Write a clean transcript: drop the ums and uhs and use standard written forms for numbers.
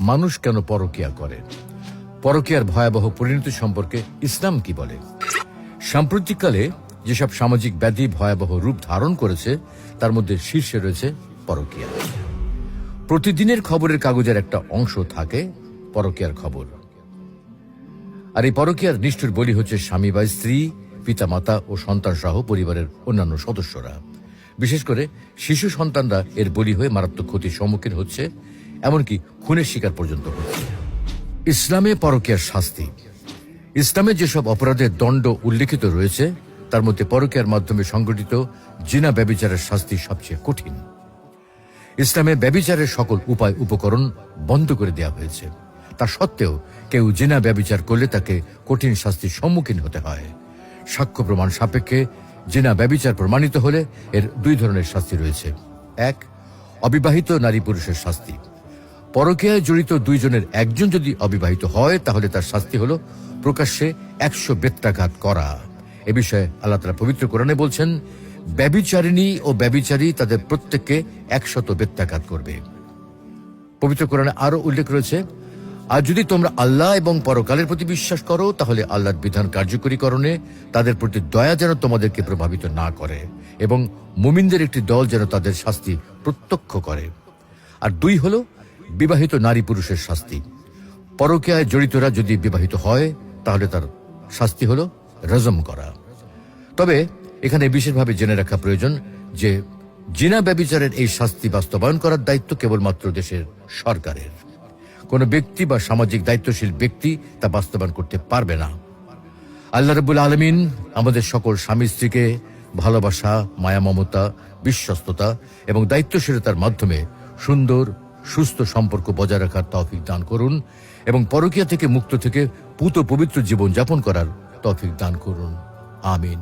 মানুষ কেন পরকীয়া করে, পরকীয়ার ভয়াবহ পরিণতি সম্পর্কে ইসলাম কি বলে। সাম্প্রতিককালে যেসব সামাজিক ব্যাধি ভয়াবহ রূপ ধারণ করেছে তার মধ্যে শীর্ষে রয়েছে পরকীয়া। প্রতিদিনের খবরের কাগজের একটা অংশ থাকে পরকীয়ার খবর। আর এই পরকীয়ার নিষ্ঠুর বলি হচ্ছে স্বামী বা স্ত্রী, পিতামাতা ও সন্তান সহ পরিবারের অন্যান্য সদস্যরা। বিশেষ করে শিশু সন্তানরা এর বলি হয়ে মারাত্মক ক্ষতির সম্মুখীন হচ্ছে, এমনকি খুনের শিকার পর্যন্ত হচ্ছে। ইসলামে পরকীয়ার শাস্তি। ইসলামে যেসব অপরাধের দণ্ড উল্লেখিত রয়েছে তার মধ্যে পরকীয়ার মাধ্যমে সংঘটিত জিনা ব্যভিচারের শাস্তি সবচেয়ে কঠিন। ইসলামে ব্যভিচারের সকল উপায় উপকরণ বন্ধ করে দেওয়া হয়েছে। তা সত্ত্বেও কেউ জিনা ব্যভিচার করলে তাকে কঠিন শাস্তির সম্মুখীন হতে হয়। সাক্ষ্য প্রমাণ সাপেক্ষে জিনা ব্যভিচার প্রমাণিত হলে এর দুই ধরনের শাস্তি রয়েছে। এক, অবিবাহিত নারী পুরুষের শাস্তি। পরকীয়ায় জড়িত দুইজনের একজন যদি অবিবাহিত হয় তাহলে তার শাস্তি হলো প্রকাশ্যে 100 বেত্রাঘাত করা। এ বিষয়ে আল্লাহ তাআলা পবিত্র কোরআনে বলছেন, ব্যভিচারিণী ও ব্যভিচারী তাদের প্রত্যেককে 100 বেত্রাঘাত করবে। পবিত্র কোরআনে আরো উল্লেখ রয়েছে, আর যদি তোমরা আল্লাহ এবং পরকালের প্রতি বিশ্বাস করো তাহলে আল্লাহর বিধান কার্যকরীকরণে তাদের প্রতি দয়া যেন তোমাদেরকে প্রভাবিত না করে এবং মুমিনদের একটি দল যেন তাদের শাস্তি প্রত্যক্ষ করে। আর দুই হলো বিবাহিত নারী পুরুষের শাস্তি। পরকীয়ায় জড়িতরা যদি বিবাহিত হয় তাহলে তার শাস্তি হলো রজম করা। তবে এখানে বিশেষভাবে জেনে রাখা প্রয়োজন যে জিনা ব্যভিচারের এই শাস্তি বাস্তবায়ন করার দায়িত্ব কেবলমাত্র দেশের সরকারের। কোনো ব্যক্তি বা সামাজিক দায়িত্বশীল ব্যক্তি তা বাস্তবায়ন করতে পারবে না। আল্লাহ রাব্বুল আলামিন আমাদের সকল স্বামী স্ত্রীকে ভালোবাসা, মায়া, মমতা, বিশ্বস্ততা এবং দায়িত্বশীলতার মাধ্যমে সুন্দর সুস্থ সম্পর্ক বজায় রাখার তৌফিক দান করুন এবং পরকীয়া থেকে মুক্ত থেকে পূত পবিত্র জীবন যাপন করার তৌফিক দান করুন। আমিন।